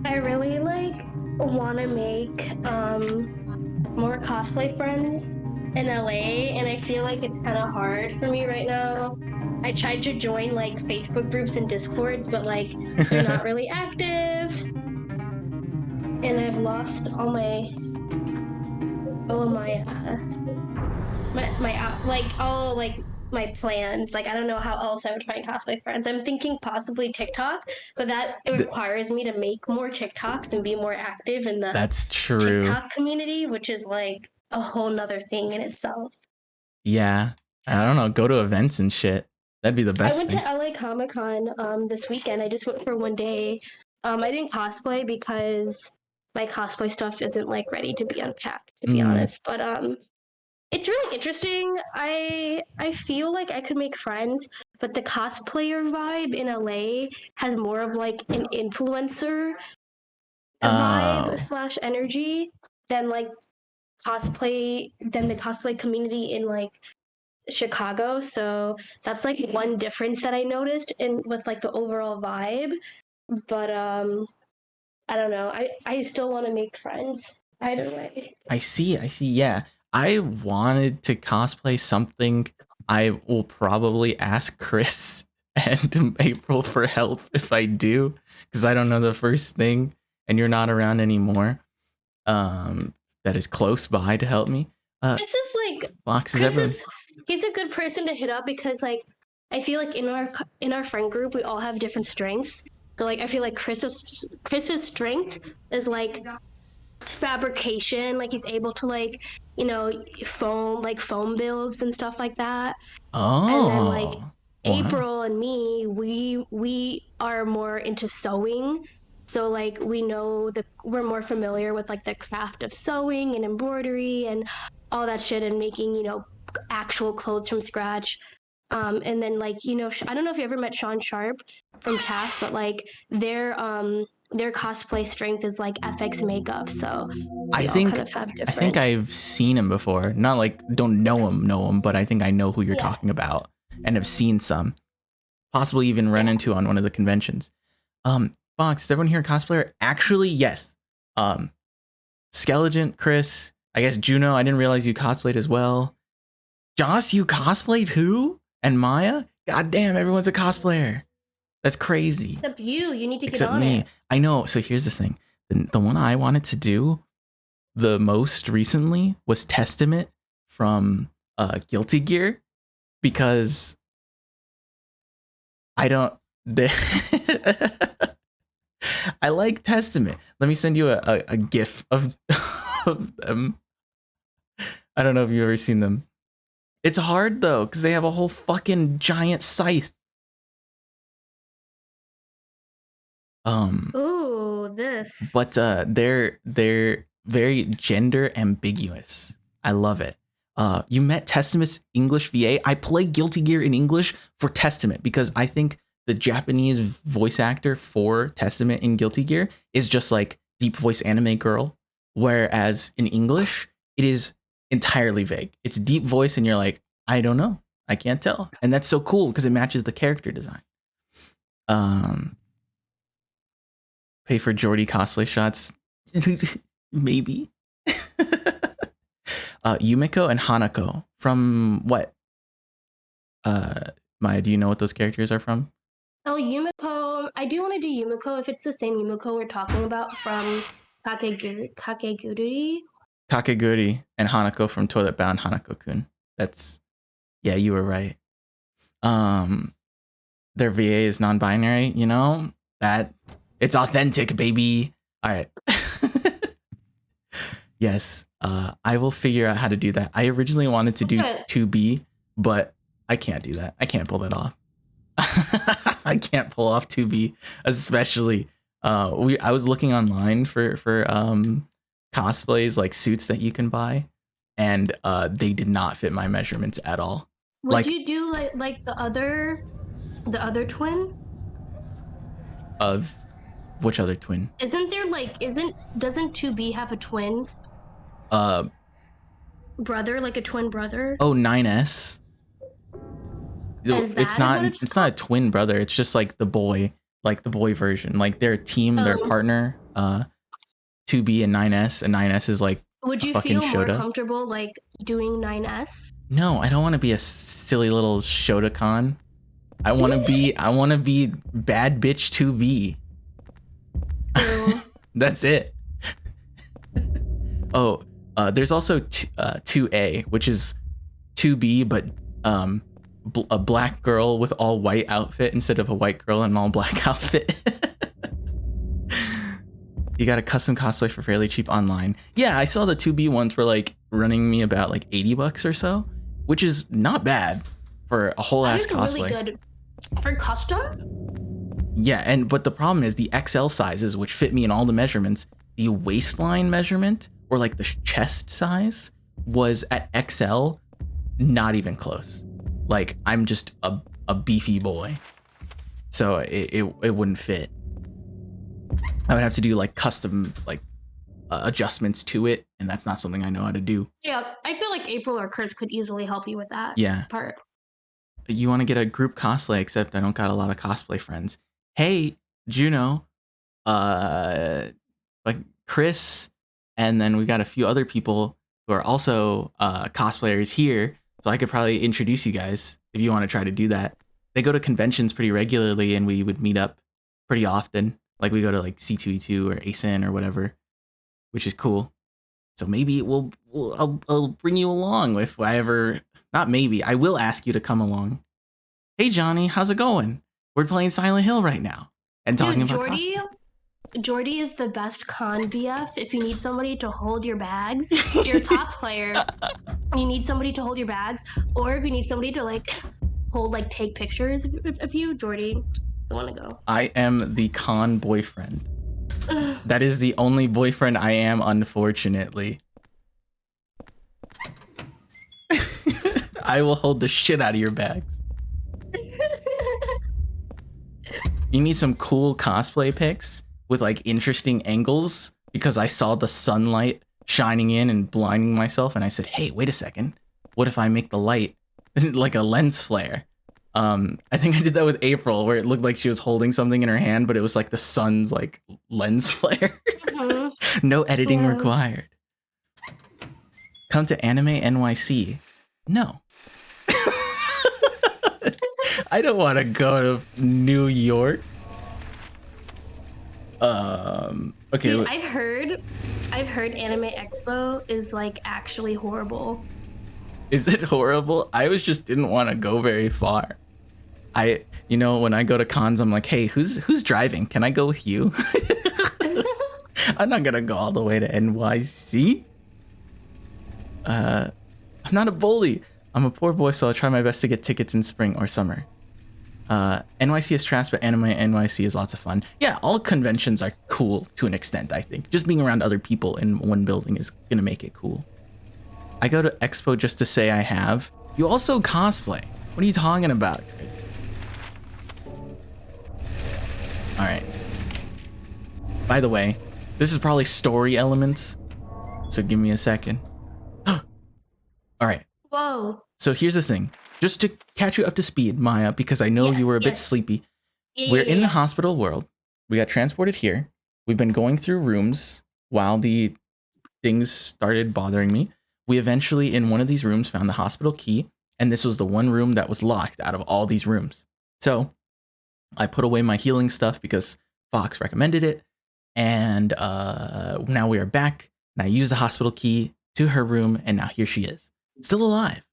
I really like want to make more cosplay friends in LA, and I feel like it's kind of hard for me right now. I tried to join like Facebook groups and Discords, but like they're not really active, and I've lost all my like all like my plans. Like I don't know how else I would find cosplay friends. I'm thinking possibly TikTok, but that it Th- requires me to make more TikToks and be more active in the That's true. TikTok community, which is like a whole nother thing in itself. Yeah. I don't know. Go to events and shit. That'd be the I best went to thing. LA Comic Con this weekend. I just went for one day. I didn't cosplay because my cosplay stuff isn't like ready to be unpacked, to be Mm. honest. But it's really interesting. I feel like I could make friends, but the cosplayer vibe in LA has more of like an influencer vibe Oh. slash energy than like the cosplay community in like Chicago. So that's like one difference that I noticed in with like the overall vibe. But I don't know. I still want to make friends either way. I see. I see. Yeah. I wanted to cosplay something. I will probably ask Chris and April for help if I do, because I don't know the first thing, and you're not around anymore. That is close by to help me. It's just like Fox is Chris everyone. is he's a good person to hit up because like I feel like in our friend group we all have different strengths. So like I feel like Chris's strength is like fabrication, like he's able to like foam builds and stuff like that. And then like Oh, wow. April and me, we are more into sewing. So like we're more familiar with like the craft of sewing and embroidery and all that shit and making, actual clothes from scratch. And then like, I don't know if you ever met Sean Sharp from TAF, but like their cosplay strength is like FX makeup. So I we all kind think of have I think different. I've seen him before. Not like don't know him, but I think I know who you're Yeah, talking about and have seen some. Possibly even run yeah. into on one of the conventions. Fox, is everyone here a cosplayer? Actually, yes. Um, Skeleton, Chris, I guess Juno, I didn't realize you cosplayed as well. Joss, you cosplay too? And Maya? God damn, everyone's a cosplayer. That's crazy. Except you need to get Except on me. it. I know. So here's the thing. The one I wanted to do the most recently was Testament from Guilty Gear because I don't. I like Testament. Let me send you a gif of them. I don't know if you've ever seen them. It's hard though because they have a whole fucking giant scythe. Um, Ooh, this. but they're very gender ambiguous. I love it. You met Testament's English VA. I play Guilty Gear in English for Testament because I think the Japanese voice actor for Testament in Guilty Gear is just like deep voice anime girl, whereas in English it is entirely vague. It's deep voice, and you're like, I don't know, I can't tell, and that's so cool because it matches the character design. Um, Pay for Jordy cosplay shots, maybe. Yumiko and Hanako from what? Maya, do you know what those characters are from? Oh, Yumiko. I do want to do Yumiko if it's the same Yumiko we're talking about from Kakegurui. Kakeguri and Hanako from Toilet Bound Hanako-kun. That's yeah, you were right. Um, their VA is non-binary. You know that it's authentic, baby. All right. Yes, I will figure out how to do that. I originally wanted to do Okay. 2B, but I can't do that. I can't pull that off. I can't pull off 2B, especially. I was looking online for cosplays like suits that you can buy, and they did not fit my measurements at all. Would Like you do like the other twin? of which other twin? Isn't there like isn't doesn't 2B have a twin Uh brother, like a twin brother? oh 9S. Is It's that what not it's it's not called? a twin brother. It's just like the boy version. Like they're a team, they're a Um, partner. uh 2B and 9S, and 9S is like Would a you fucking feel more Shota. comfortable like doing 9S? No, I don't want to be a silly little Shotokan. I want to be bad bitch 2B. True. That's it. Oh, there's also 2A, which is 2B, but a black girl with all white outfit instead of a white girl in an all black outfit. You got a custom cosplay for fairly cheap online. Yeah, I saw the 2B ones were like running me about like $80 or so, which is not bad for a whole ass cosplay. Really good for custom. Yeah, but the problem is the XL sizes, which fit me in all the measurements, the waistline measurement or like the chest size was at XL, not even close. Like I'm just a beefy boy, so it wouldn't fit. I would have to do like custom like adjustments to it, and that's not something I know how to do. Yeah, I feel like April or Chris could easily help you with that. Yeah. Part. You want to get a group cosplay, except I don't got a lot of cosplay friends. Hey, Juno, like Chris, and then we got a few other people who are also cosplayers here, so I could probably introduce you guys if you want to try to do that. They go to conventions pretty regularly, and we would meet up pretty often. Like we go to like C2E2 or ASIN or whatever, which is cool. So maybe I'll bring you along if I ever. Not maybe, I will ask you to come along. Hey Johnny, how's it going? We're playing Silent Hill right now and talking about Jordy. Jordy is the best con BF. If you need somebody to hold your bags, you're a cosplayer. You need somebody to hold your bags, or if you need somebody to like take pictures of you, Jordy, I want to go. I am the con boyfriend. That is the only boyfriend I am, unfortunately. I will hold the shit out of your bags. You need some cool cosplay pics with like interesting angles, because I saw the sunlight shining in and blinding myself, and I said, hey, wait a second, what if I make the light like a lens flare? I think I did that with April, where it looked like she was holding something in her hand, but it was like the sun's like lens flare. Mm-hmm. No editing required. Come to Anime NYC. No. I don't want to go to New York. Okay. Dude, I've heard Anime Expo is like actually horrible. Is it horrible? I just didn't want to go very far. When I go to cons, I'm like, hey, who's driving? Can I go with you? I'm not gonna go all the way to NYC. I'm not a bully. I'm a poor boy, so I'll try my best to get tickets in spring or summer. NYC is trash, but Anime NYC is lots of fun. Yeah, all conventions are cool to an extent, I think. Just being around other people in one building is gonna make it cool. I go to Expo just to say I have. You also cosplay. What are you talking about, Chris? All right. By the way, this is probably story elements, so give me a second. All right. Whoa. So here's the thing. Just to catch you up to speed, Maya, because I know you were a bit sleepy. We're in the hospital world. We got transported here. We've been going through rooms while the things started bothering me. We eventually, in one of these rooms, found the hospital key, and this was the one room that was locked out of all these rooms. So I put away my healing stuff because Fox recommended it, and now we are back, and I used the hospital key to her room, and now here she is. Still alive.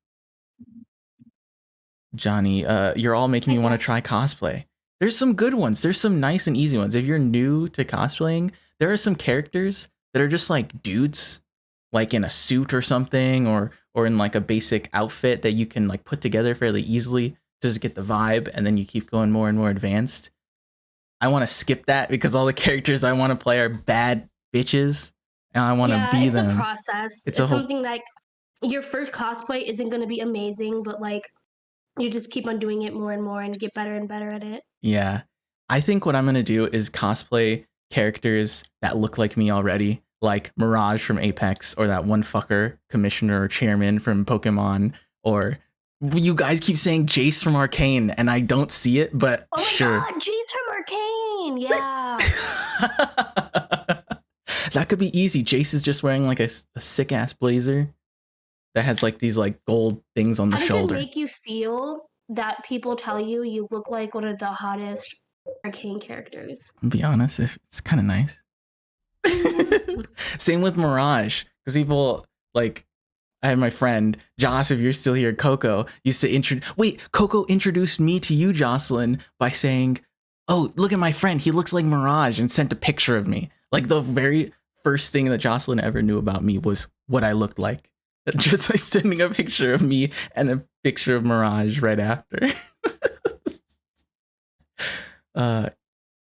Johnny, you're all making me want to try cosplay. There's some good ones. There's some nice and easy ones. If you're new to cosplaying, there are some characters that are just like dudes, like in a suit or something, or in like a basic outfit that you can like put together fairly easily to just get the vibe, and then you keep going more and more advanced. I want to skip that because all the characters I want to play are bad bitches, and I want to be them. It's a process. It's something like your first cosplay isn't going to be amazing, but like you just keep on doing it more and more and get better and better at it. Yeah. I think what I'm going to do is cosplay characters that look like me already, like Mirage from Apex, or that one fucker commissioner or chairman from Pokemon, or you guys keep saying Jace from Arcane, and I don't see it, but oh sure. God, Jace from Arcane, yeah. That could be easy. Jace is just wearing like a sick ass blazer that has like these like gold things on the How does shoulder. it make you feel that people tell you you look like one of the hottest arcane characters? I'll be honest, it's kind of nice. Same with Mirage, because people like, I have my friend Joss, if you're still here, Coco used to Coco introduced me to you, Jocelyn, by saying, "Oh, look at my friend, he looks like Mirage," and sent a picture of me. Like the very first thing that Jocelyn ever knew about me was what I looked like. Just like sending a picture of me and a picture of Mirage right after.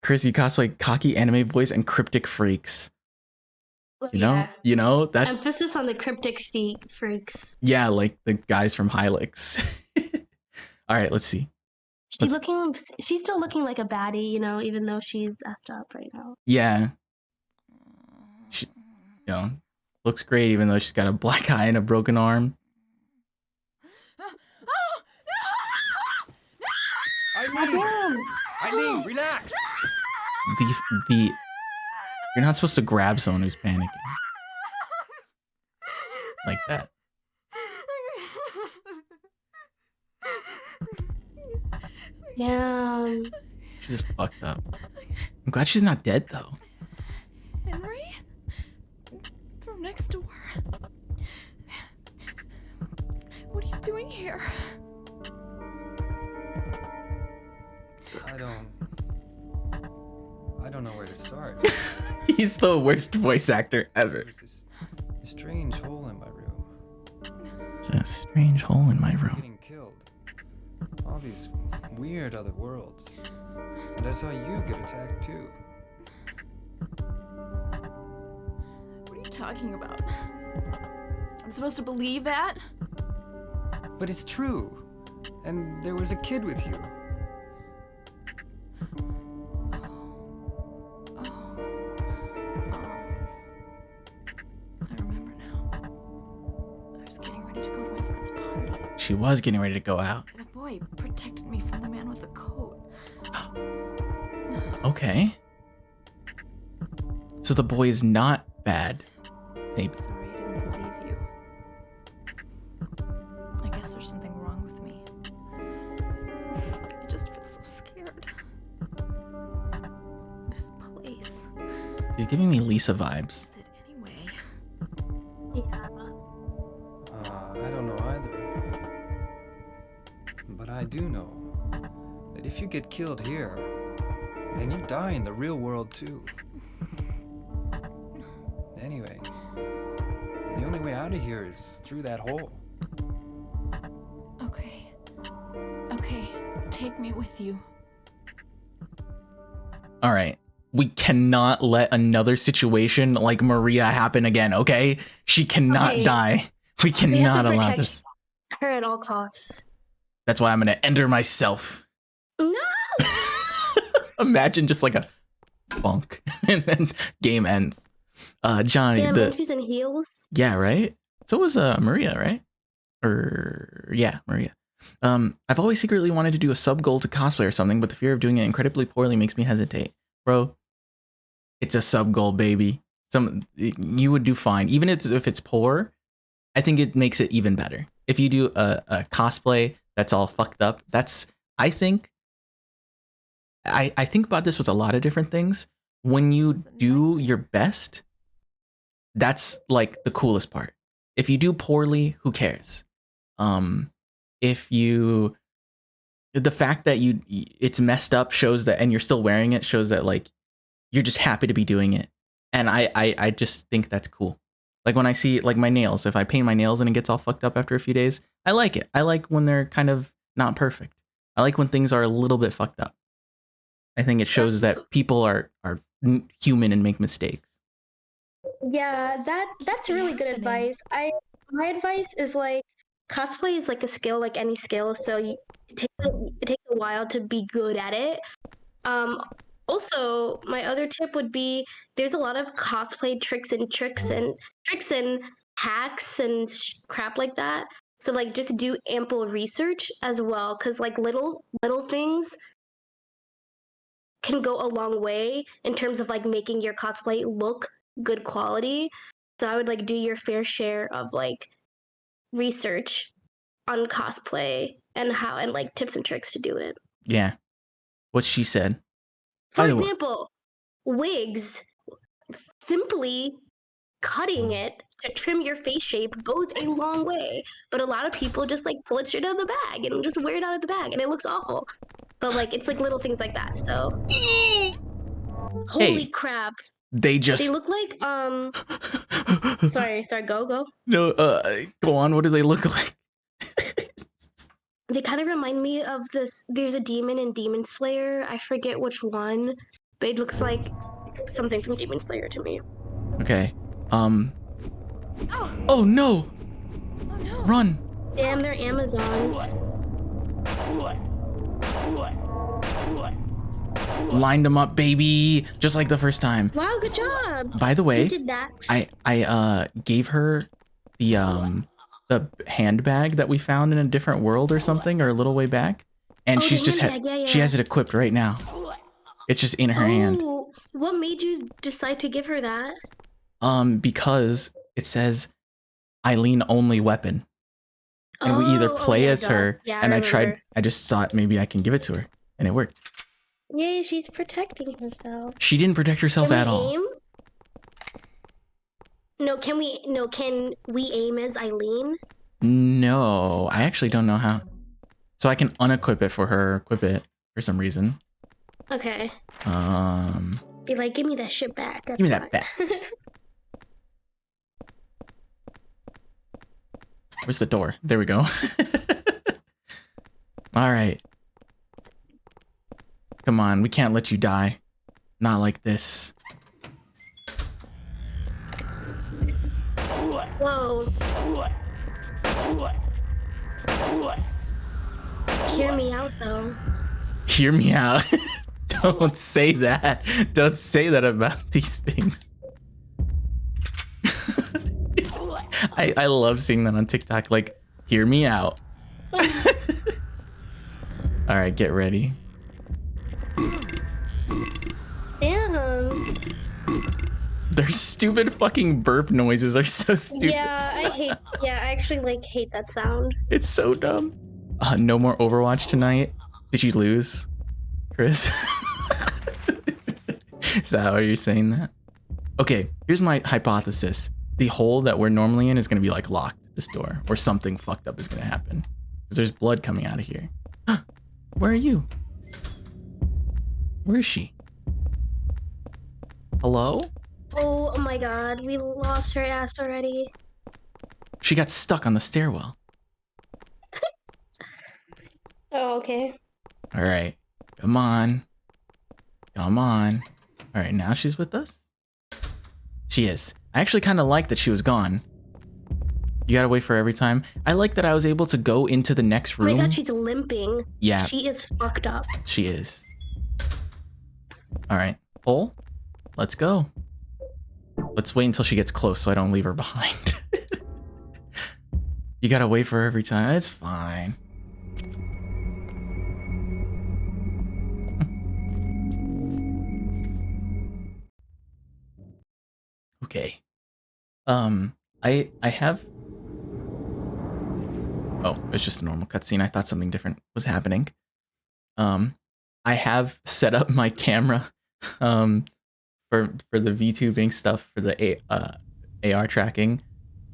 Chris, you cosplay cocky anime boys and cryptic freaks. You know that emphasis on the cryptic freaks. Yeah, like the guys from Hylix. All right, let's see. She's still looking like a baddie, you know, even though she's effed up right now. Yeah. She, looks great even though she's got a black eye and a broken arm. Eileen, relax. You're not supposed to grab someone who's panicking. Like that. Yeah. She's fucked up. I'm glad she's not dead though. Henry? From next door. What are you doing here? I don't know where to start. He's the worst voice actor ever. There's this strange hole in my room. It's a strange hole in my room. Getting killed. All these weird other worlds. And I saw you get attacked too. What are you talking about? I'm supposed to believe that? But it's true. And there was a kid with you. She was getting ready to go out. The boy protected me from the man with the coat. Okay. So the boy is not bad. Maybe. I'm sorry I didn't believe you. I guess there's something wrong with me. I just feel so scared. This place. She's giving me Lisa vibes. Is it anyway? Yeah. I don't know either. But I do know that if you get killed here, then you die in the real world too. Anyway, the only way out of here is through that hole. Okay. Okay, take me with you. All right. We cannot let another situation like Maria happen again, okay? She cannot die. We cannot allow this. Her at all costs. That's why I'm gonna end her myself. No! Imagine just like a bonk and then game ends. Johnny, Damn, she's in heels. Yeah, right? So was Maria, right? Yeah, Maria. I've always secretly wanted to do a sub goal to cosplay or something, but the fear of doing it incredibly poorly makes me hesitate. Bro, it's a sub goal, baby. You would do fine. Even if it's poor, I think it makes it even better. If you do a cosplay that's all fucked up, I think about this with a lot of different things. When you do your best, that's like the coolest part. If you do poorly, who cares? The fact that it's messed up shows that, and you're still wearing it shows that like you're just happy to be doing it. And I just think that's cool. Like when I see like my nails, if I paint my nails and it gets all fucked up after a few days, I like it. I like when they're kind of not perfect. I like when things are a little bit fucked up. I think it shows that people are human and make mistakes. Yeah, that's really good advice. My advice is like cosplay is like a skill, like any skill. So it takes a while to be good at it. Also, my other tip would be there's a lot of cosplay tricks and hacks and crap like that. So like just do ample research as well, because like little things can go a long way in terms of like making your cosplay look good quality. So I would like do your fair share of like research on cosplay and how and like tips and tricks to do it. Yeah. What she said. For By the way, example, wigs, simply cutting it to trim your face shape goes a long way. But a lot of people just like pull it straight out of the bag and just wear it out of the bag and it looks awful. But like it's like little things like that. So holy Hey. crap. they They just look like sorry, go. no, go on. What do they look like? They kind of remind me of this. There's a demon in Demon Slayer. I forget which one, but it looks like something from Demon Slayer to me. Okay. Oh, Oh no! oh no. Run! Damn, they're Amazons. Lined them up, baby, just like the first time. Wow, good job. By the You way, did that. I gave her the handbag that we found in a different world or something, or a little way back, and Oh, she's the just handbag, yeah, she yeah. has it equipped right now. It's just in her hand. Oh, what made you decide to give her that? Because it says Eileen only weapon, and we either play yeah, as duh. her, Yeah, and I remember. tried. I just thought maybe I can give it to her, and it worked. Yay, she's protecting herself. She didn't protect herself Can at we all. aim? No, can we aim as Eileen? No, I actually don't know how. So I can unequip it for her, equip it for some reason. Okay. Um, Be like, give me that shit back. That's Give me that fine. back. Where's the door? There we go. All right. Come on, we can't let you die. Not like this. Whoa. Hear me out, though. Hear me out. Don't say that. Don't say that about these things. I love seeing that on TikTok. Like, hear me out. All right, get ready. Damn. Their stupid fucking burp noises are so stupid. Yeah, I actually like hate that sound. It's so dumb. No more Overwatch tonight. Did you lose, Chris? Is that why you're saying that? Okay, here's my hypothesis. The hole that we're normally in is gonna be like locked, this door, or something fucked up is gonna happen. Because there's blood coming out of here. Where are you? Where is she? Hello? Oh my god, we lost her ass already. She got stuck on the stairwell. Oh, okay. All right, come on. Come on. All right, now she's with us? She is. I actually kind of like that she was gone. You gotta wait for every time. I like that I was able to go into the next Oh my room. god, she's limping. Yeah, She is fucked up. she is. All right, hole, let's go. Let's wait until she gets close so I don't leave her behind. You gotta wait for her every time. It's fine. Okay. I have. Oh, it's just a normal cutscene. I thought something different was happening. I have set up my camera, for the VTubing stuff for the AR tracking.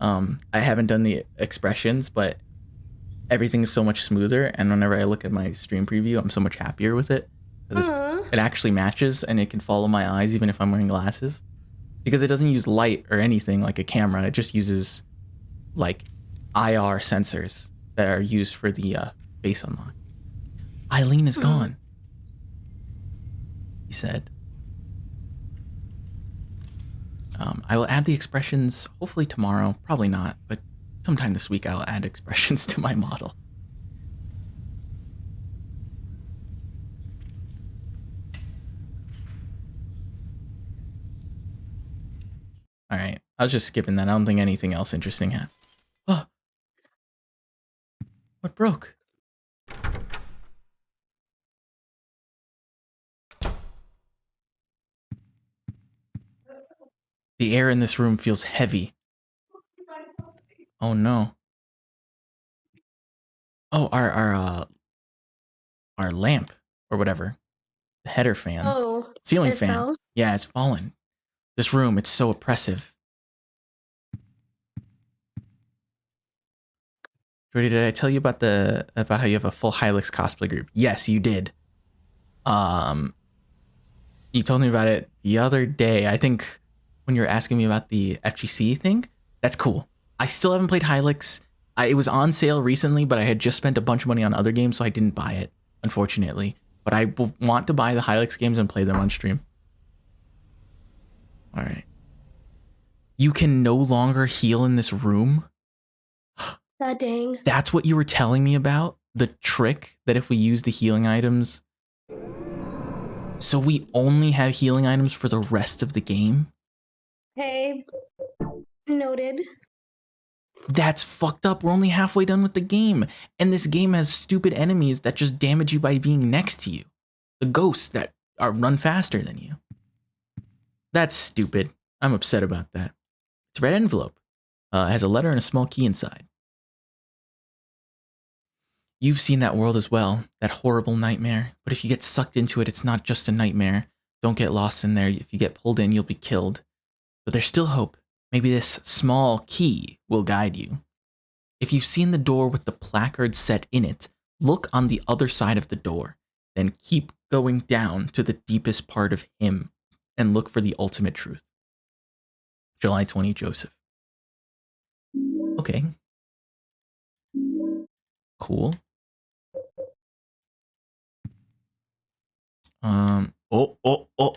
I haven't done the expressions, but everything's so much smoother. And whenever I look at my stream preview, I'm so much happier with it because it actually matches and it can follow my eyes even if I'm wearing glasses. Because it doesn't use light or anything like a camera. It just uses like IR sensors that are used for the face unlock. Eileen is gone, he said. I will add the expressions hopefully tomorrow. Probably not, but sometime this week I'll add expressions to my model. All right, I was just skipping that. I don't think anything else interesting happened. Oh, what broke? The air in this room feels heavy. Oh no. Oh, our lamp or whatever, the header fan, Oh, ceiling it fan. fell. Yeah, it's fallen. This room, it's so oppressive. Jordy, did I tell you about how you have a full Hylix cosplay group? Yes, you did. You told me about it the other day. I think when you were asking me about the FGC thing. That's cool. I still haven't played Hylix. It was on sale recently, but I had just spent a bunch of money on other games, so I didn't buy it, unfortunately. But I want to buy the Hylix games and play them on stream. All right. You can no longer heal in this room? God dang. That's what you were telling me about? The trick that if we use the healing items... So we only have healing items for the rest of the game? Hey, noted. That's fucked up. We're only halfway done with the game. And this game has stupid enemies that just damage you by being next to you. The ghosts that run faster than you. That's stupid. I'm upset about that. It's a red envelope. It has a letter and a small key inside. You've seen that world as well, that horrible nightmare. But if you get sucked into it, it's not just a nightmare. Don't get lost in there. If you get pulled in, you'll be killed. But there's still hope. Maybe this small key will guide you. If you've seen the door with the placard set in it, look on the other side of the door. Then keep going down to the deepest part of him and look for the ultimate truth. July 20, Joseph. Okay. Cool. Oh.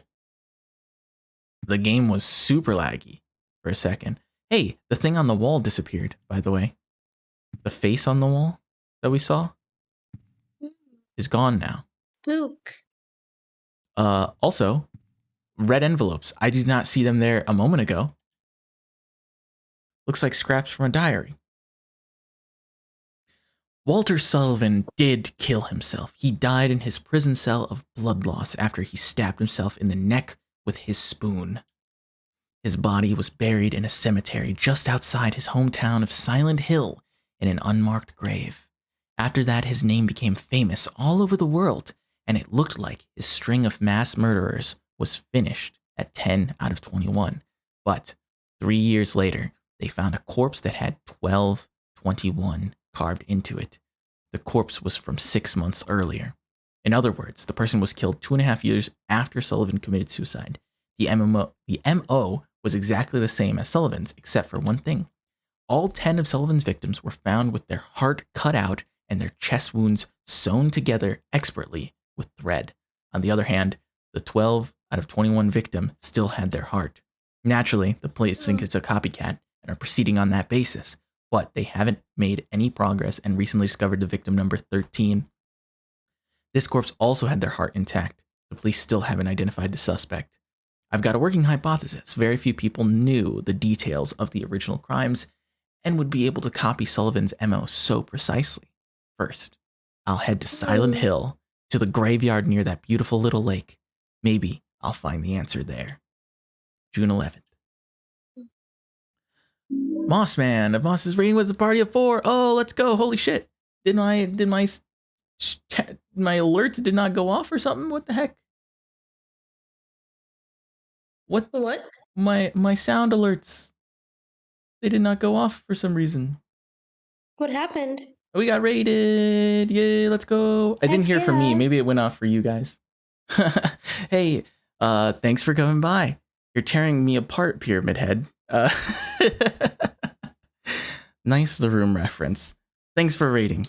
The game was super laggy for a second. Hey, the thing on the wall disappeared, by the way. The face on the wall that we saw is gone now. Spook. Also, red envelopes. I did not see them there a moment ago. Looks like scraps from a diary. Walter Sullivan did kill himself. He died in his prison cell of blood loss after he stabbed himself in the neck with his spoon. His body was buried in a cemetery just outside his hometown of Silent Hill in an unmarked grave. After that, his name became famous all over the world, and it looked like his string of mass murderers was finished at 10 out of 21. But 3 years later, they found a corpse that had 1221 carved into it. The corpse was from 6 months earlier. In other words, the person was killed 2.5 years after Sullivan committed suicide. The MO was exactly the same as Sullivan's, except for one thing. All 10 of Sullivan's victims were found with their heart cut out and their chest wounds sewn together expertly with thread. On the other hand, the 12 out of 21 victim still had their heart. Naturally, the police think it's a copycat and are proceeding on that basis, but they haven't made any progress and recently discovered the victim number 13. This corpse also had their heart intact. The police still haven't identified the suspect. I've got a working hypothesis. Very few people knew the details of the original crimes and would be able to copy Sullivan's MO so precisely. First, I'll head to Silent Hill, to the graveyard near that beautiful little lake. Maybe I'll find the answer there. June 11th. Mossman, if Moss's rating was a party of 4, oh, let's go. Holy shit. Did my alerts did not go off or something? What the heck? What? My sound alerts. They did not go off for some reason. What happened? We got raided. Yay, let's go. I didn't hear from me. Maybe it went off for you guys. Hey, thanks for coming by. You're tearing me apart, Pyramid Head. Nice The Room reference. Thanks for rating.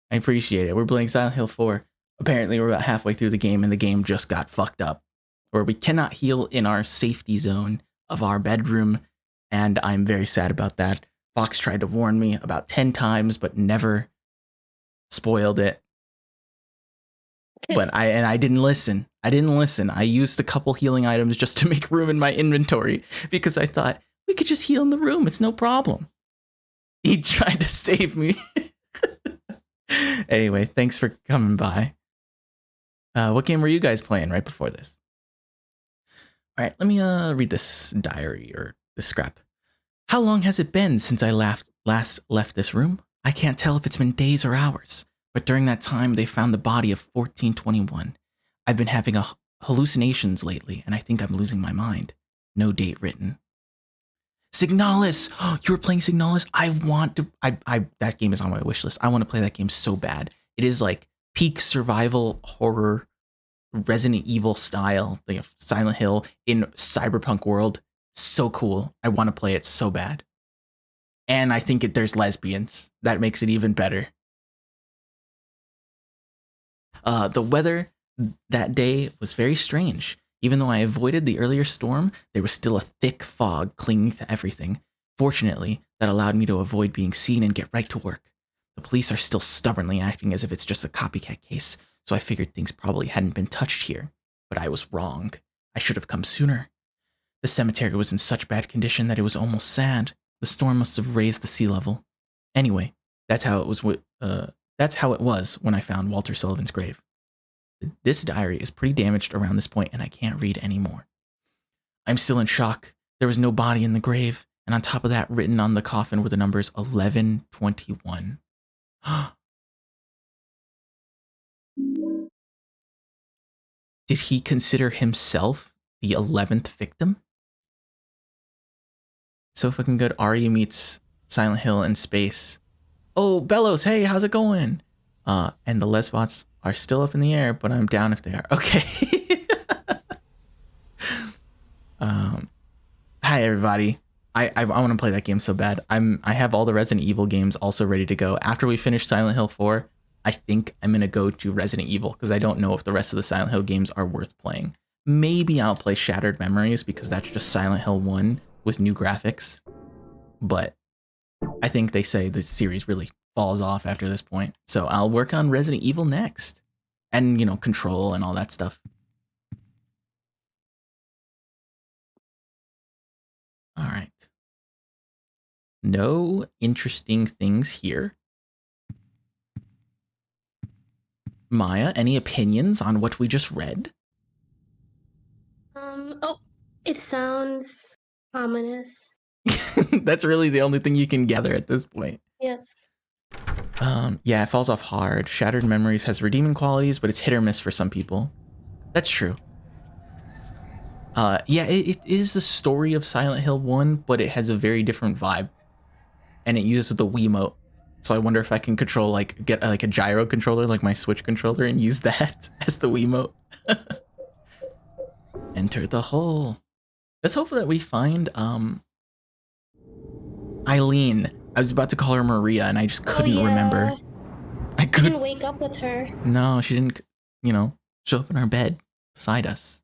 I appreciate it. We're playing Silent Hill 4. Apparently, we're about halfway through the game, and the game just got fucked up, where we cannot heal in our safety zone of our bedroom, and I'm very sad about that. Fox tried to warn me about 10 times, but never spoiled it. But I didn't listen. I used a couple healing items just to make room in my inventory because I thought we could just heal in the room. It's no problem. He tried to save me. Anyway, thanks for coming by. What game were you guys playing right before this? All right, let me read this diary or this scrap. How long has it been since I last left this room? I can't tell if it's been days or hours, but during that time, they found the body of 1421. I've been having hallucinations lately, and I think I'm losing my mind. No date written. Signalis! You were playing Signalis? That game is on my wish list. I want to play that game so bad. It is like peak survival horror, Resident Evil style, like Silent Hill in cyberpunk world. So cool. I want to play it so bad. And I think there's lesbians. That makes it even better. The weather that day was very strange. Even though I avoided the earlier storm, there was still a thick fog clinging to everything. Fortunately, that allowed me to avoid being seen and get right to work. The police are still stubbornly acting as if it's just a copycat case, so I figured things probably hadn't been touched here. But I was wrong. I should have come sooner. The cemetery was in such bad condition that it was almost sad. The storm must have raised the sea level. Anyway, that's how it was when I found Walter Sullivan's grave. This diary is pretty damaged around this point, and I can't read anymore. I'm still in shock. There was no body in the grave, and on top of that, written on the coffin were the numbers 1121. Did he consider himself the 11th victim? So fucking good. Ari meets Silent Hill in space. Oh, Bellows, hey, how's it going? And the Lesbots are still up in the air, but I'm down if they are. Okay. Hi everybody. I want to play that game so bad. I have all the Resident Evil games also ready to go. After we finish Silent Hill 4, I think I'm gonna go to Resident Evil because I don't know if the rest of the Silent Hill games are worth playing. Maybe I'll play Shattered Memories because that's just Silent Hill 1 with new graphics. But I think they say the series really falls off after this point. So I'll work on Resident Evil next. And, you know, Control and all that stuff. All right. No interesting things here. Maya, any opinions on what we just read? Oh, it sounds ominous. That's really the only thing you can gather at this point. Yes. Yeah, it falls off hard. Shattered Memories has redeeming qualities, but it's hit or miss for some people. That's true. Yeah, it is the story of Silent Hill 1, but it has a very different vibe. And it uses the Wiimote. So I wonder if I can control, get a gyro controller, like my Switch controller, and use that as the Wiimote. Enter the hole. Let's hope that we find, Eileen. I was about to call her Maria, and I just couldn't remember. I couldn't wake up with her. No, she didn't, show up in our bed beside us.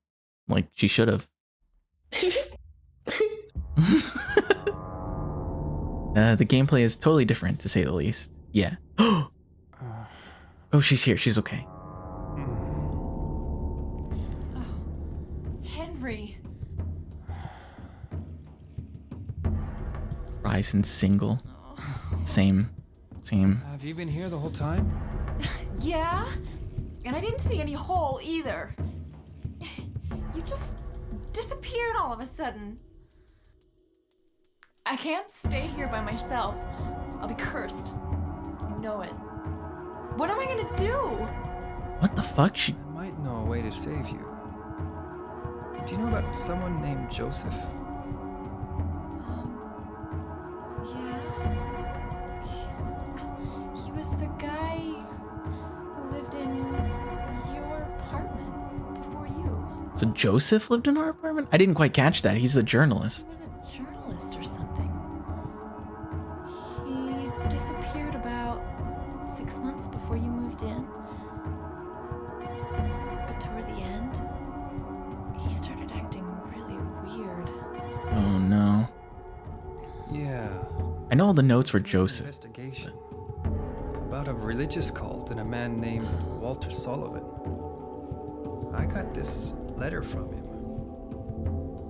Like she should have. The gameplay is totally different, to say the least. Yeah. Oh, she's here. She's okay. Henry. Rise and single. Same. Have you been here the whole time? Yeah? And I didn't see any hole either. You just disappeared all of a sudden. I can't stay here by myself. I'll be cursed. I know it. What am I gonna do? What the fuck? I might know a way to save you. Do you know about someone named Joseph? Yeah. He was the guy who lived in your apartment before you. So Joseph lived in our apartment? I didn't quite catch that. He's a journalist. He was a journalist or something. He disappeared about 6 months before you moved in. But toward the end, he started acting really weird. Oh no. Yeah. I know all the notes were Joseph. Investigation about a religious cult and a man named Walter Sullivan. I got this letter from him.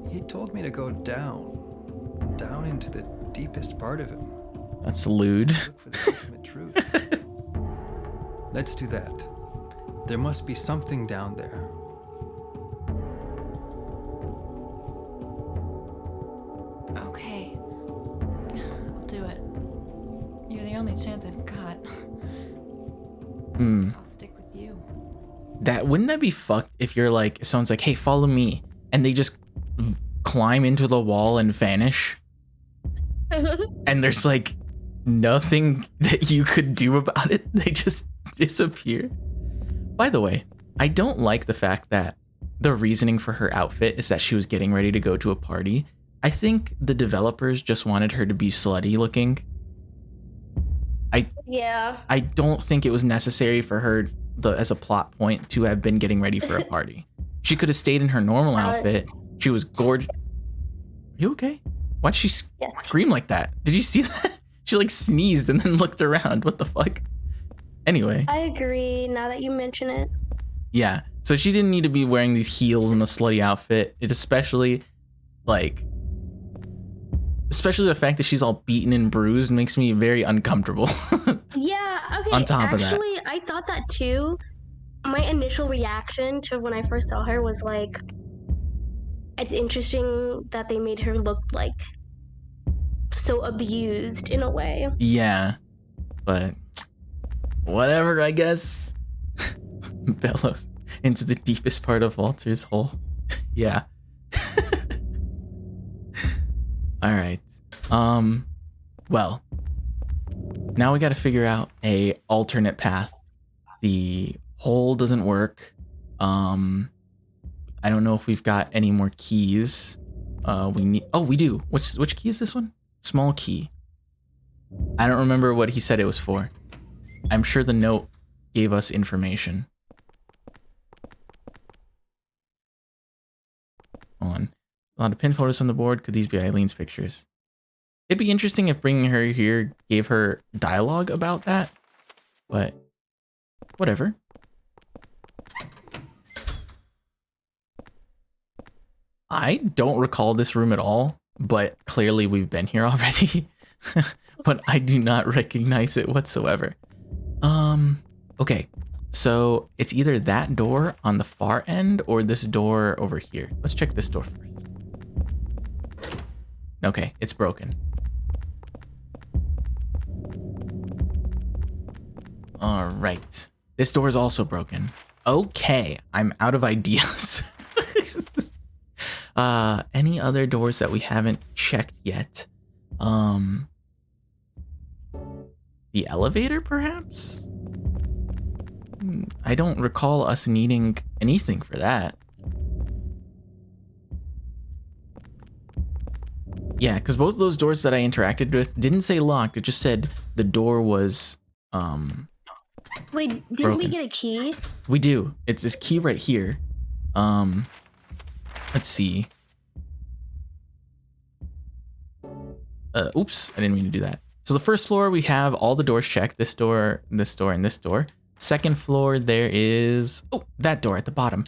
He told me to go down into the deepest part of him. That's lewd. Look for the ultimate truth. Let's do that. There must be something down there. only chance I've got. Hmm. I'll stick with you. Wouldn't that be fucked if you're like, if someone's like, hey, follow me, and they just climb into the wall and vanish, and there's like nothing that you could do about it. They just disappear. By the way, I don't like the fact that the reasoning for her outfit is that she was getting ready to go to a party. I think the developers just wanted her to be slutty looking. Yeah. I don't think it was necessary for her as a plot point to have been getting ready for a party. She could have stayed in her normal outfit. She was gorgeous. Are you okay? Why'd she Yes. scream like that? Did you see that? She like sneezed and then looked around. What the fuck? Anyway. I agree now that you mention it. Yeah. So she didn't need to be wearing these heels and the slutty outfit. It especially the fact that she's all beaten and bruised makes me very uncomfortable. Yeah, okay. On top of that. Actually, I thought that too. My initial reaction to when I first saw her was like, it's interesting that they made her look like so abused in a way. Yeah. But whatever, I guess. Bellows into the deepest part of Walter's hole. Yeah. All right. Well, now we got to figure out a alternate path. The hole doesn't work. I don't know if we've got any more keys. We do. Which key is this one? Small key. I don't remember what he said it was for. I'm sure the note gave us information. Hold on. A lot of pin photos on the board. Could these be Eileen's pictures? It'd be interesting if bringing her here gave her dialogue about that, but whatever. I don't recall this room at all, but clearly we've been here already. But I do not recognize it whatsoever. Okay. So it's either that door on the far end or this door over here. Let's check this door first. Okay, it's broken. All right. This door is also broken. Okay, I'm out of ideas. Any other doors that we haven't checked yet? The elevator, perhaps? I don't recall us needing anything for that. Yeah, because both of those doors that I interacted with didn't say locked. It just said the door was, Wait, didn't we broken. get a key? We do. It's this key right here. Let's see. Oops, I didn't mean to do that. So the first floor, we have all the doors checked. This door, and this door. Second floor, there is, that door at the bottom.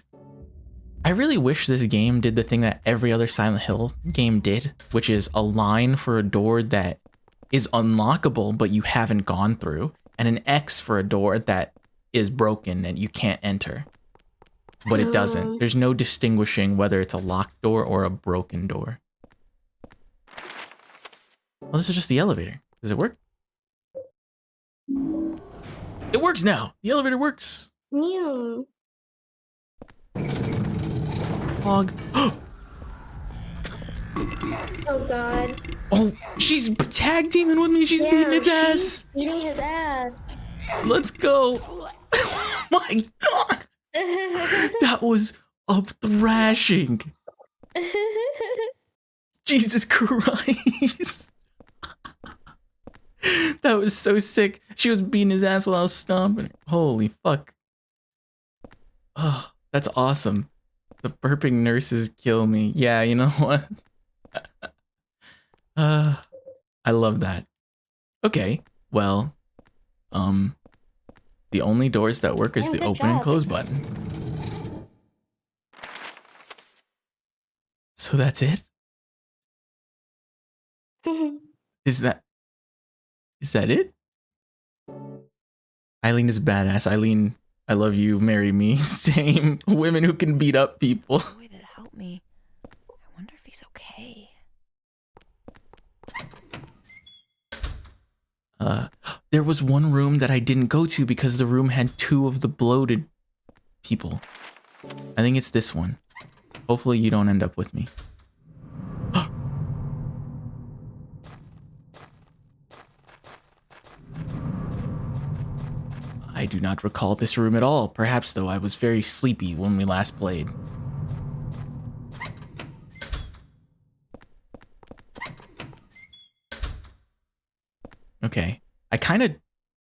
I really wish this game did the thing that every other Silent Hill game did, which is a line for a door that is unlockable, but you haven't gone through, and an X for a door that is broken and you can't enter. But it doesn't. There's no distinguishing whether it's a locked door or a broken door. Well, this is just the elevator. Does it work? It works now. The elevator works. Mew. Hog. Oh god. Oh, she's tag teaming with me. She's beating its ass. She's beating his ass. Let's go. Oh my god. That was a thrashing. Jesus Christ. That was so sick. She was beating his ass while I was stomping. Holy fuck. Oh, that's awesome. The burping nurses kill me. Yeah, you know what? I love that. Okay, well, the only doors that work is Yeah, the good open and job. close button. So that's it? Is that it? Eileen is badass. Eileen, I love you, marry me. Same. Women who can beat up people. Boy, that helped me. I wonder if he's okay. there was one room that I didn't go to because the room had 2 of the bloated people. I think it's this one. Hopefully you don't end up with me. I do not recall this room at all. Perhaps, though, I was very sleepy when we last played. Okay. I kind of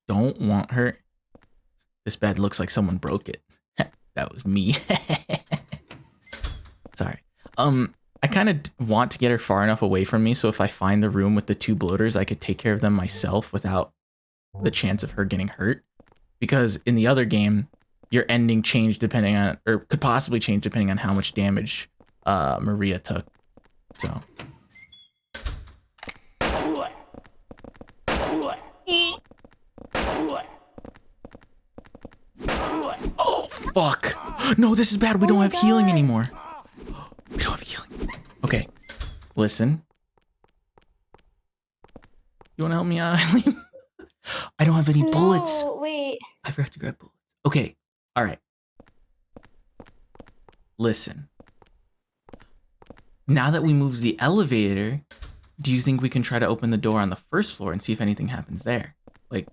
don't want her. This bed looks like someone broke it. That was me. Sorry. I kind of want to get her far enough away from me so if I find the room with the 2 bloaters, I could take care of them myself without the chance of her getting hurt. Because in the other game, your ending changed depending on, or could possibly change depending on how much damage Maria took. So. Oh, fuck. No, this is bad. We don't have healing anymore. We don't have healing. Okay. Listen. You want to help me out, Eileen? I don't have any bullets. No, wait. I forgot to grab bullets. Okay. All right. Listen. Now that we moved the elevator, do you think we can try to open the door on the first floor and see if anything happens there? Like,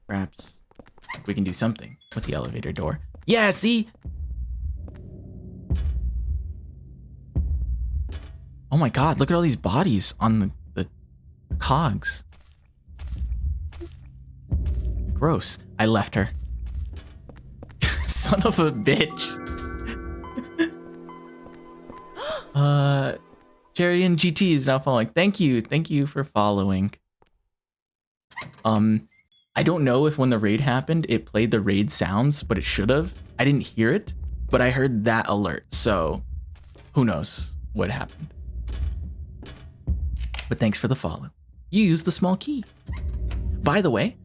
perhaps we can do something with the elevator door. Yeah, see? Oh my god, look at all these bodies on the cogs. Gross. I left her. Son of a bitch. Jerry and GT is now following. Thank you for following. I don't know if when the raid happened it played the raid sounds, but it should have. I didn't hear it, but I heard that alert, so who knows what happened. But thanks for the follow. You used the small key. By the way,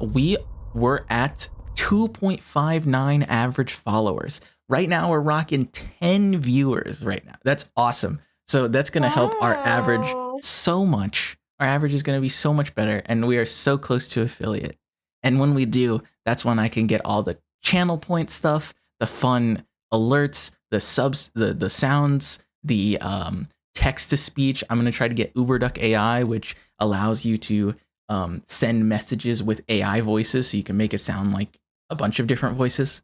we were at 2.59 average followers. Right now we're rocking 10 viewers right now. That's awesome. So that's going to help our average so much. Our average is going to be so much better, and we are so close to affiliate. And when we do, that's when I can get all the channel point stuff, the fun alerts, the subs, the sounds, the text to speech. I'm going to try to get UberDuck AI, which allows you to send messages with AI voices, so you can make it sound like a bunch of different voices.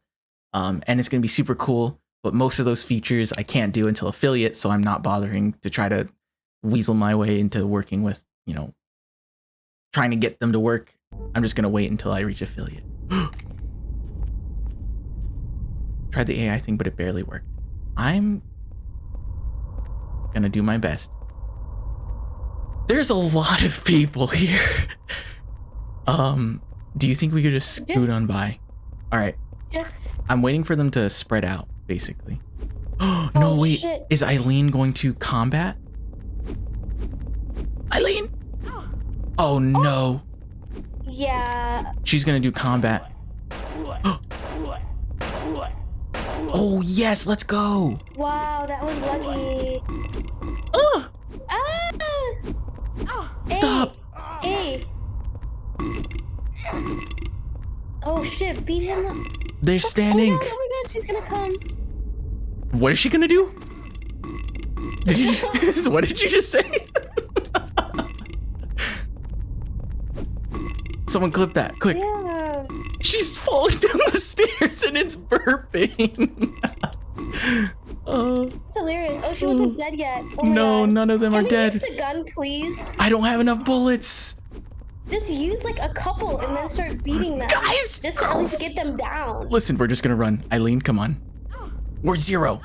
And it's going to be super cool. But most of those features I can't do until affiliate, so I'm not bothering to try to weasel my way into working with, trying to get them to work. I'm just going to wait until I reach affiliate. Tried the AI thing, but it barely worked. I'm going to do my best. There's a lot of people here. Do you think we could just scoot on by? All right. I'm waiting for them to spread out, basically. No, wait. Shit. Is Eileen going to combat? Eileen? Oh, no. Yeah. She's going to do combat. Oh, yes. Let's go. Wow, that was lucky. Ah! Stop. Hey. Oh, shit. Beat him up. They're standing. Oh my god, she's gonna come. What is she gonna do? Did you? What did you just say? Someone clip that, quick. Yeah. She's falling down the stairs and it's burping. It's hilarious. Oh, she wasn't dead yet. Oh my No, god. none of them are Can we dead. use the gun, please? I don't have enough bullets. Just use like a couple and then start beating them. Guys! Just to at least get them down. Listen, we're just gonna run. Eileen, come on. We're 0.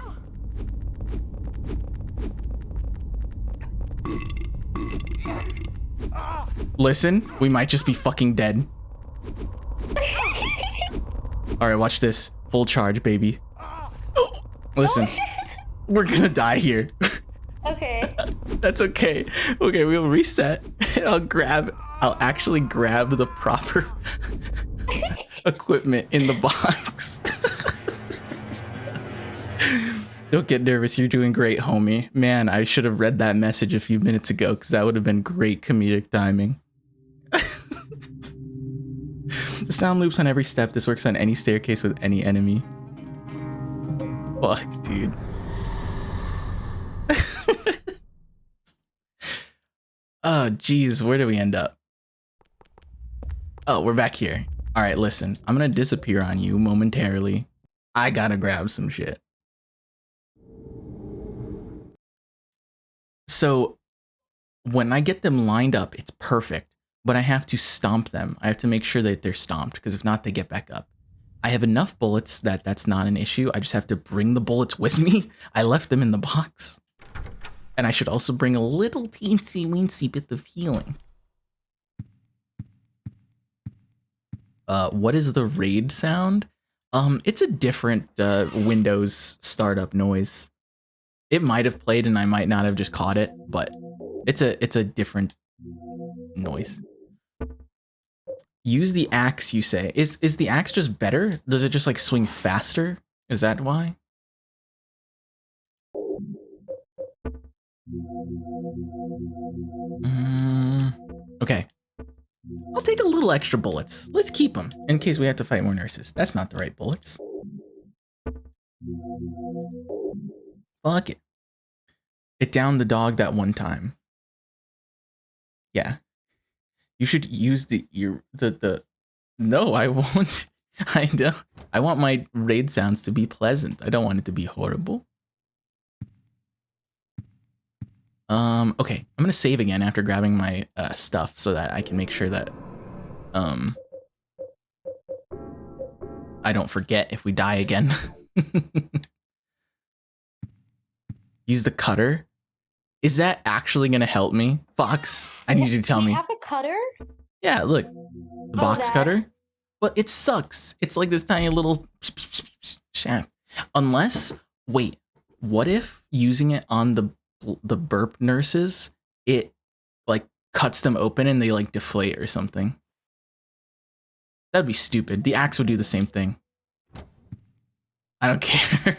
Listen, we might just be fucking dead. Alright, watch this. Full charge, baby. Listen, we're gonna die here. Okay. That's okay. Okay, we'll reset. I'll actually grab the proper equipment in the box. Don't get nervous. You're doing great, homie. Man, I should have read that message a few minutes ago because that would have been great comedic timing. The sound loops on every step. This works on any staircase with any enemy. Fuck, dude. Oh, geez. Where do we end up? Oh, we're back here. All right, listen. I'm going to disappear on you momentarily. I got to grab some shit. So when I get them lined up, it's perfect. But I have to stomp them. I have to make sure that they're stomped, because if not, they get back up. I have enough bullets that that's not an issue. I just have to bring the bullets with me. I left them in the box. And I should also bring a little teensy weensy bit of healing. What is the raid sound? It's a different Windows startup noise. It might have played and I might not have just caught it, but it's a different noise. Use the axe, you say. Is the axe just better? Does it just like swing faster? Is that why? Okay. I'll take a little extra bullets. Let's keep them in case we have to fight more nurses. That's not the right bullets. Fuck it. It downed the dog that one time. Yeah. You should use the ear. No, I won't. I know. I want my raid sounds to be pleasant. I don't want it to be horrible. Okay, I'm gonna save again after grabbing my stuff so that I can make sure that I don't forget if we die again. Use the cutter. Is that actually gonna help me, Fox? I need you to tell me. You have a cutter? Yeah, look, the box that. cutter. But it sucks. It's like this tiny little shaft. Unless, wait, what if using it on the burp nurses, it like cuts them open and they like deflate or something? That'd be stupid. The axe would do the same thing. I don't care.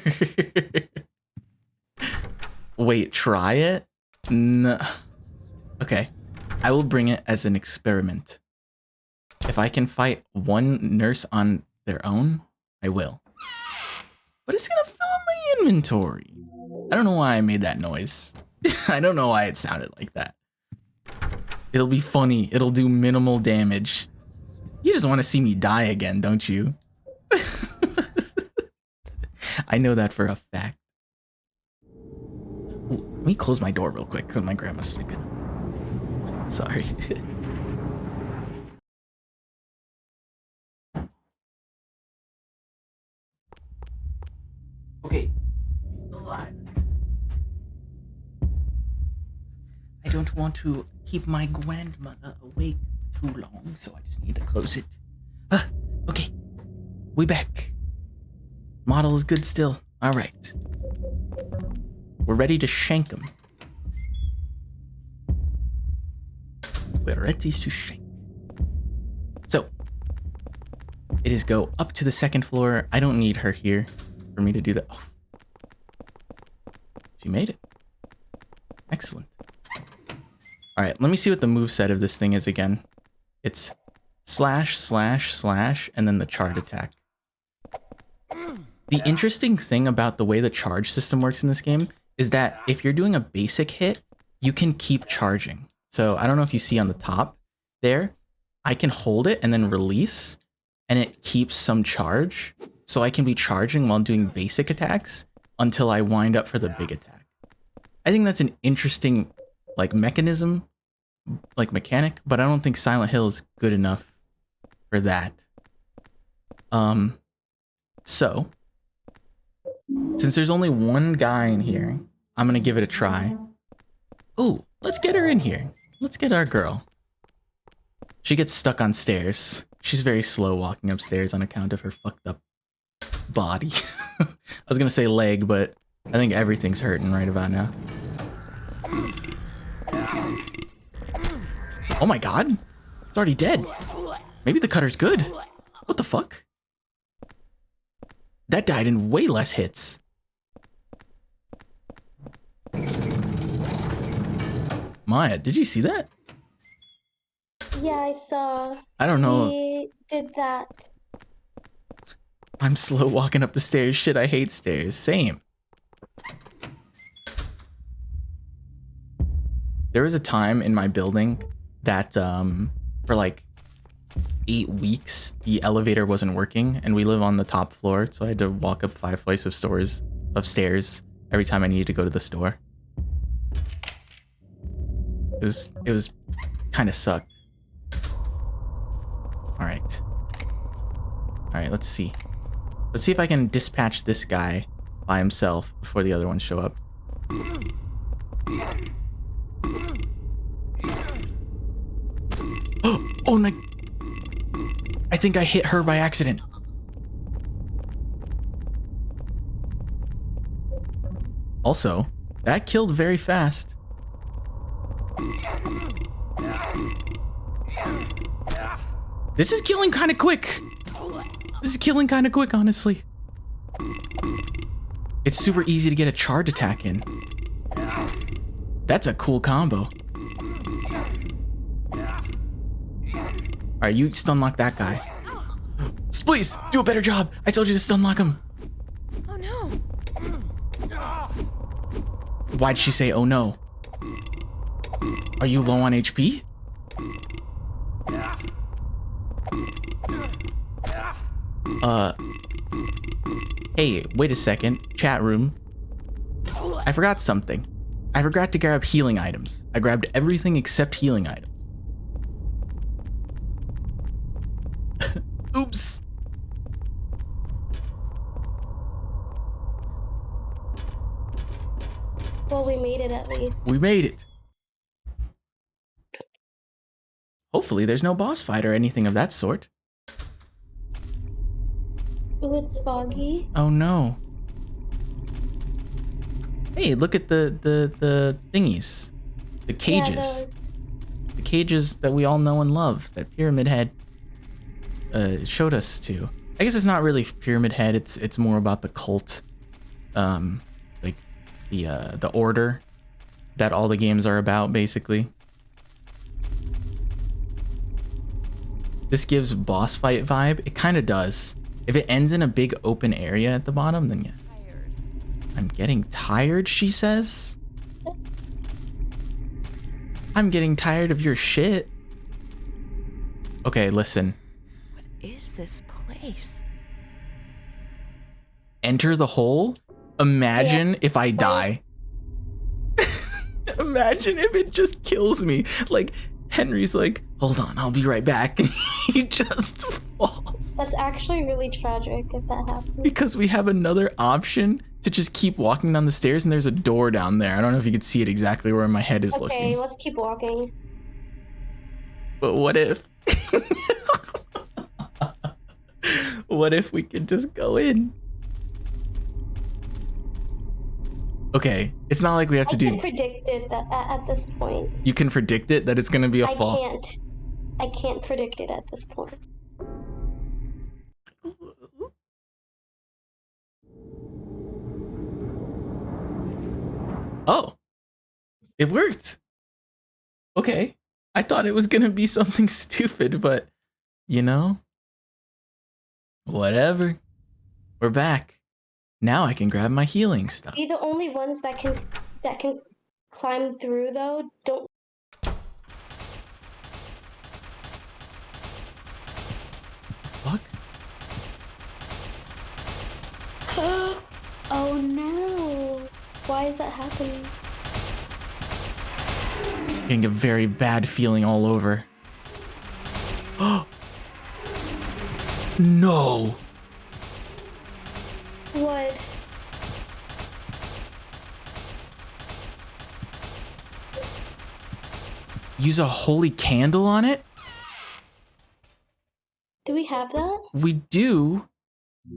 Wait, try it? No. Okay. I will bring it as an experiment. If I can fight one nurse on their own, I will. But it's gonna fill up my inventory. I don't know why I made that noise. I don't know why it sounded like that. It'll be funny. It'll do minimal damage. You just want to see me die again, don't you? I know that for a fact. Ooh, let me close my door real quick because my grandma's sleeping. Sorry. Okay. Still alive. I don't want to keep my grandmother awake too long, so I just need to close it. Okay. We back. Model is good still. All right. We're ready to shank him. We're ready to shank. So, it is go up to the second floor. I don't need her here for me to do that. Oh. She made it. Excellent. All right, let me see what the moveset of this thing is again. It's slash, slash, slash, and then the charge attack. The interesting thing about the way the charge system works in this game is that if you're doing a basic hit, you can keep charging. So I don't know if you see on the top there, I can hold it and then release, and it keeps some charge. So I can be charging while doing basic attacks until I wind up for the big attack. I think that's an interesting like mechanism, like mechanic, but I don't think Silent Hill is good enough for that. So since there's only one guy in here, I'm gonna give it a try. Ooh, let's get her in here. Let's get our girl. She gets stuck on stairs. She's very slow walking upstairs on account of her fucked up body. I was gonna say leg, but I think everything's hurting right about now. Oh my god, it's already dead. Maybe the cutter's good. What the fuck? That died in way less hits. Maya, did you see that? Yeah, I saw. I don't know. I did that. I'm slow walking up the stairs. Shit, I hate stairs. Same. There was a time in my building that for like 8 weeks the elevator wasn't working, and we live on the top floor, so I had to walk up 5 flights of stairs every time I needed to go to the store. It was kind of sucked. All right, let's see. Let's see if I can dispatch this guy by himself before the other ones show up. Oh my! I think I hit her by accident. Also, that killed very fast. This is killing kind of quick. Honestly. It's super easy to get a charge attack in. That's a cool combo. Alright, you stun lock that guy. Please, do a better job. I told you to stun lock him. Oh no. Why'd she say, oh no? Are you low on HP? Hey, wait a second. Chat room. I forgot something. I forgot to grab healing items. I grabbed everything except healing items. Oops. Well, we made it at least. We made it. Hopefully there's no boss fight or anything of that sort. Ooh, it's foggy. Oh no. Hey, look at the thingies. The cages. Yeah, those. The cages that we all know and love that Pyramid Head showed us to. I guess it's not really Pyramid Head, it's more about the cult. Like the order that all the games are about, basically. This gives boss fight vibe. It kind of does. If it ends in a big open area at the bottom, then yeah. I'm getting tired, she says. I'm getting tired of your shit. Okay, listen. What is this place? Enter the hole? Imagine if I die. Imagine if it just kills me. Like, Henry's like, hold on, I'll be right back. And he just falls. That's actually really tragic if that happens. Because we have another option to just keep walking down the stairs, and there's a door down there. I don't know if you could see it exactly where my head is Okay, looking. let's keep walking. But what if? What if we could just go in? Okay, it's not like we have to I do. can predict it that at this point. You can predict it that it's gonna be a fall. I can't predict it at this point. Oh, it worked. Okay, I thought it was gonna be something stupid, but you know, whatever. We're back. Now I can grab my healing stuff. Be the only ones that can climb through though. Don't. Fuck. Oh no! Why is that happening? Getting a very bad feeling all over. Oh no! What? Use a holy candle on it? Do we have that? We do.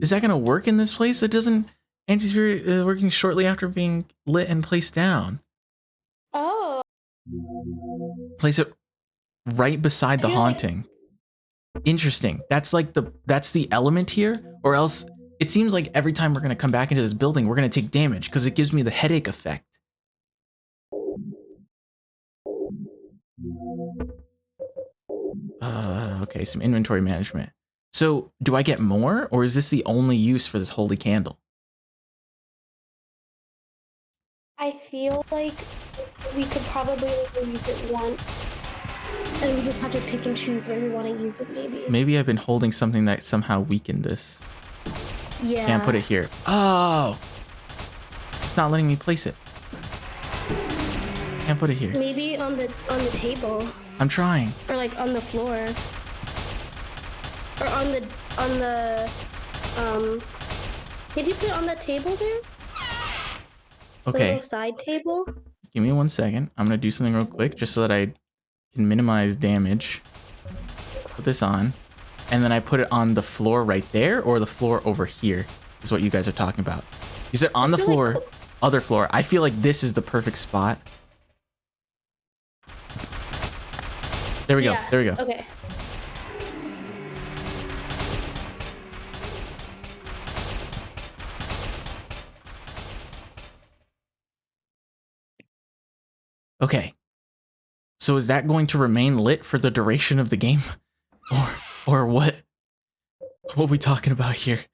Is that gonna work in this place? It doesn't. Anti-spirit working shortly after being lit and placed down. Oh. Place it right beside the I feel like- haunting. Interesting. That's the element here, or else it seems like every time we're gonna come back into this building, we're gonna take damage because it gives me the headache effect. Okay, some inventory management. So, do I get more, or is this the only use for this holy candle? I feel like we could probably only use it once, and we just have to pick and choose where we want to use it, maybe. Maybe I've been holding something that somehow weakened this. Yeah. Can't put it here. Oh! It's not letting me place it. Can't put it here. Maybe on the table, I'm trying. or like on the floor, or on the Did you put it on the table there? The Okay, little side table. give me 1 second. I'm gonna do something real quick just so that I can minimize damage. Put this on. And then I put it on the floor right there, or the floor over here is what you guys are talking about. You said on the feel like floor, other floor. I feel like this is the perfect spot. There we go. Yeah, There we go. Okay. Okay. So is that going to remain lit for the duration of the game? Or what? What are we talking about here?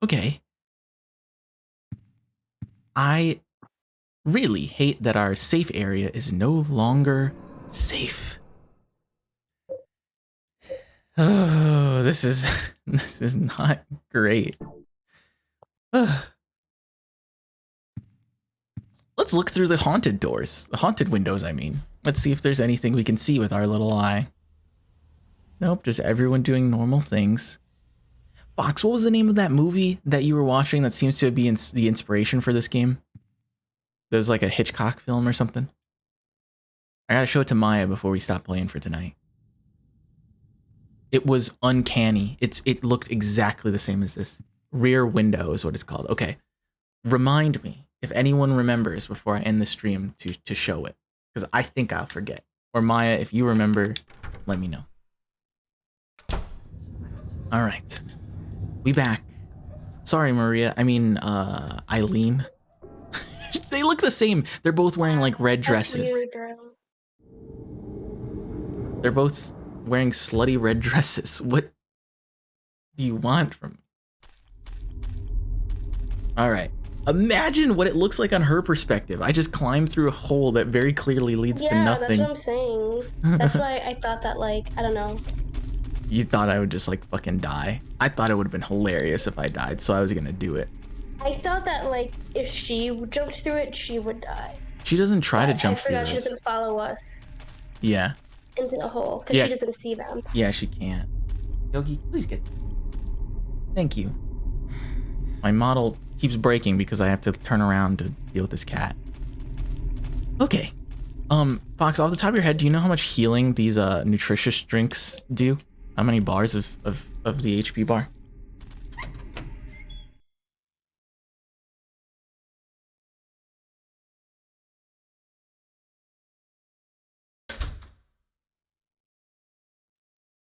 Okay. I really hate that our safe area is no longer safe. Oh, this is not great. Let's look through the haunted doors. The haunted windows, I mean. Let's see if there's anything we can see with our little eye. Nope, just everyone doing normal things. Fox, what was the name of that movie that you were watching that seems to be the inspiration for this game? There's like a Hitchcock film or something. I gotta show it to Maya before we stop playing for tonight. It was uncanny. It looked exactly the same as this. Rear Window is what it's called. Okay. Remind me if anyone remembers before I end the stream to show it. Because I think I'll forget. Or Maya, if you remember, let me know. Alright. We back. Sorry, Maria. I mean, Eileen. They look the same. They're both wearing like red dresses. They're both wearing slutty red dresses. What do you want from me? Alright. Imagine what it looks like on her perspective. I just climbed through a hole that very clearly leads to nothing. Yeah, that's what I'm saying. That's why I thought that, like, I don't know. You thought I would just like fucking die. I thought it would have been hilarious if I died, so I was gonna do it. I thought that, like, if she jumped through it, she would die. She doesn't try to jump I through forgot she this. doesn't follow us Yeah. into the hole because Yeah. she doesn't see them. Yeah, she can't. Yogi, please get. Thank you. My model keeps breaking because I have to turn around to deal with this cat. Okay. Fox, off the top of your head, do you know how much healing these nutritious drinks do? How many bars of the HP bar?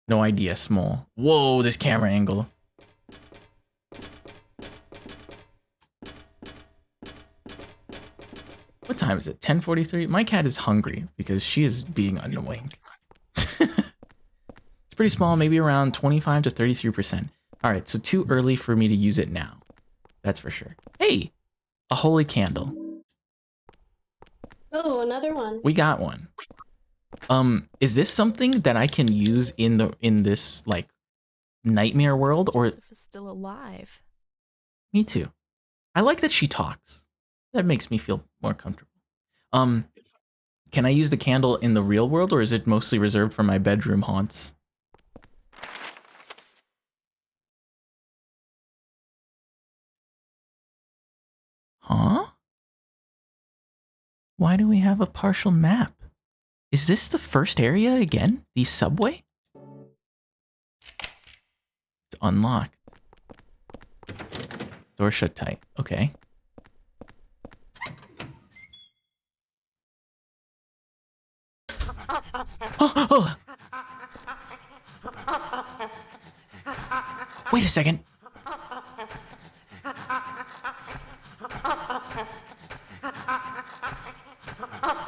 No idea, small. Whoa, this camera angle. What time is it? 10:43? My cat is hungry because she is being annoying. It's pretty small, maybe around 25 to 33%. All right, so too early for me to use it now. That's for sure. Hey, a holy candle. Oh, another one. We got one. Is this something that I can use in this like nightmare world, or Joseph is still alive. me too? I like that she talks. That makes me feel more comfortable. Can I use the candle in the real world, or is it mostly reserved for my bedroom haunts? Huh? Why do we have a partial map? Is this the first area again? The subway? It's unlocked. Door shut tight. Okay. Oh. Wait a second.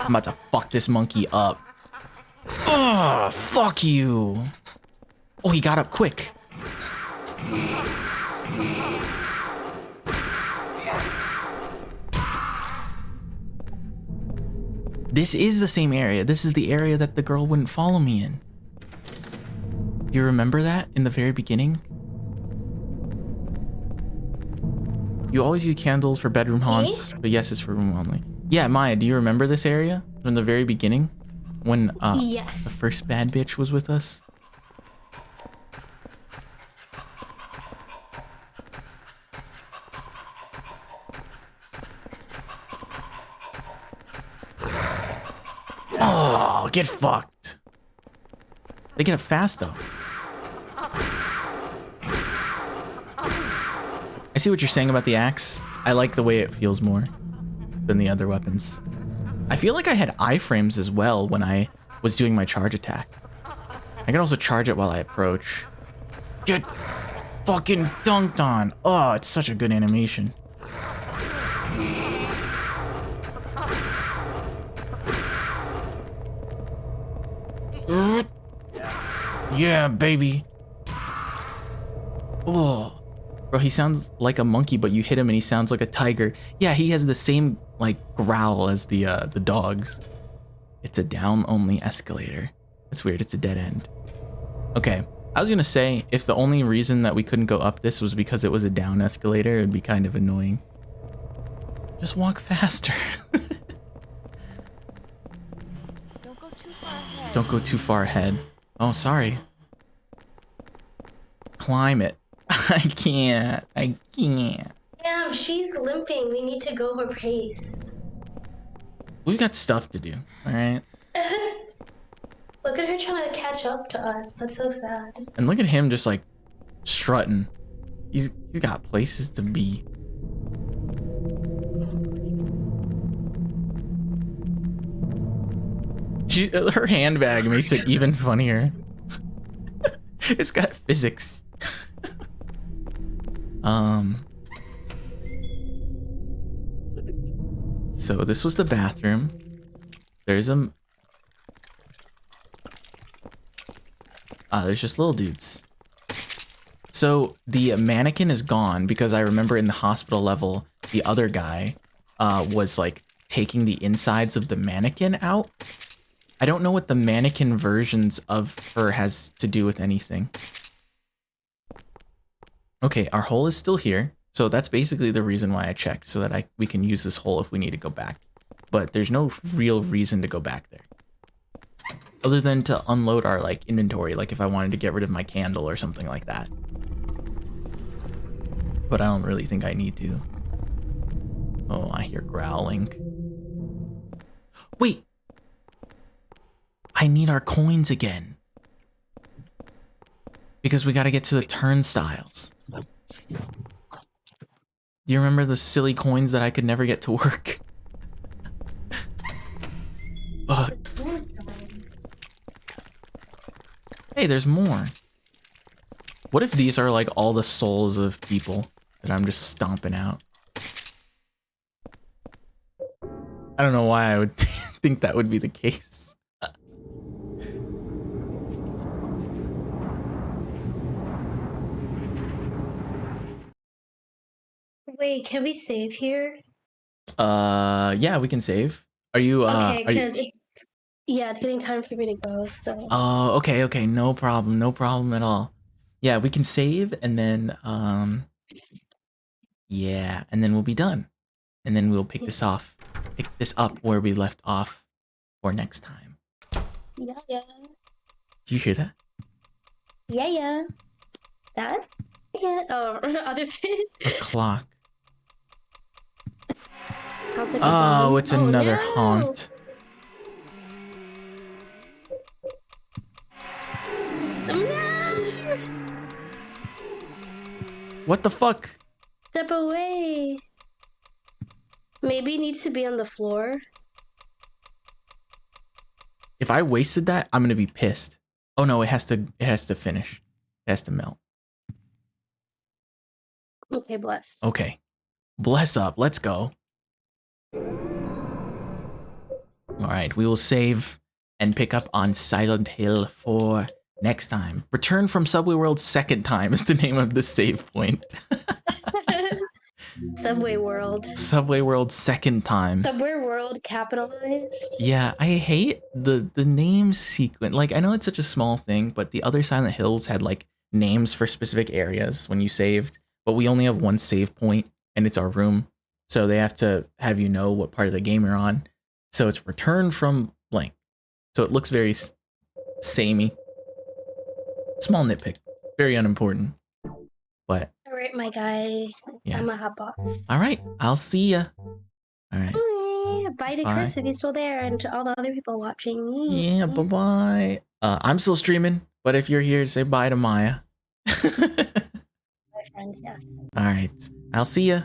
I'm about to fuck this monkey up. Oh, fuck you. Oh, he got up quick. This is the same area. This is the area that the girl wouldn't follow me in. You remember that in the very beginning? You always use candles for bedroom haunts, but yes, it's for room only. Yeah, Maya, do you remember this area from the very beginning? When the Yes. first bad bitch was with us? Oh, get fucked. They get up fast though. I see what you're saying about the axe. I like the way it feels more than the other weapons. I feel like I had iframes as well when I was doing my charge attack. I can also charge it while I approach. Get fucking dunked on. Oh, it's such a good animation. Yeah, baby. Oh. Bro, he sounds like a monkey, but you hit him and he sounds like a tiger. Yeah, he has the same, like, growl as the dogs. It's a down-only escalator. That's weird, it's a dead end. Okay, I was gonna say, if the only reason that we couldn't go up this was because it was a down escalator, it would be kind of annoying. Just walk faster. Don't go too far ahead. Don't go too far ahead. Oh, sorry. Climb it. I can't. Damn, she's limping. We need to go her pace. We've got stuff to do, alright? Look at her trying to catch up to us. That's so sad. And look at him just like strutting. He's got places to be. Her handbag makes it even funnier. It's got physics. So this was the bathroom. There's just little dudes. So the mannequin is gone because I remember in the hospital level, the other guy was like taking the insides of the mannequin out. I don't know what the mannequin versions of her has to do with anything. Okay, our hole is still here. So that's basically the reason why I checked, so that we can use this hole if we need to go back. But there's no real reason to go back there. Other than to unload our like inventory, like if I wanted to get rid of my candle or something like that. But I don't really think I need to. Oh, I hear growling. Wait! I need our coins again. Because we gotta get to the turnstiles. Do you remember the silly coins that I could never get to work? Ugh. Hey, there's more. What if these are like all the souls of people that I'm just stomping out? I don't know why I would think that would be the case. Wait, can we save here? Yeah, we can save. Are you Okay, are you because it's getting time for me to go. So Oh, okay, no problem at all. Yeah, we can save and then yeah, and then we'll be done. And then we'll pick this up where we left off for next time. yeah. Do you hear that? Yeah. That? Yeah. Oh, other thing. A clock. Sounds like a Oh, bomb. it's another no. haunt. No! What the fuck? Step away. Maybe it needs to be on the floor. If I wasted that, I'm gonna be pissed. Oh no, it has to finish. It has to melt. Okay, bless. Okay. Bless up. Let's go. All right, we will save and pick up on Silent Hill 4 next time. Return from Subway World second time is the name of the save point. Subway World. Subway World second time. Subway World capitalized. Yeah, I hate the name sequence. Like, I know it's such a small thing, but the other Silent Hills had like names for specific areas when you saved, but we only have one save point and it's our room. So they have to have you know what part of the game you're on. So it's return from blank. So it looks very samey. Small nitpick, very unimportant. But All right, my guy. yeah. I'm gonna hop off. All right, I'll see ya. All right. Bye to Bye. Chris if he's still there, and to all the other people watching. Yeah, bye-bye. I'm still streaming, but if you're here, say bye to Maya. My friends, yes. All right, I'll see ya.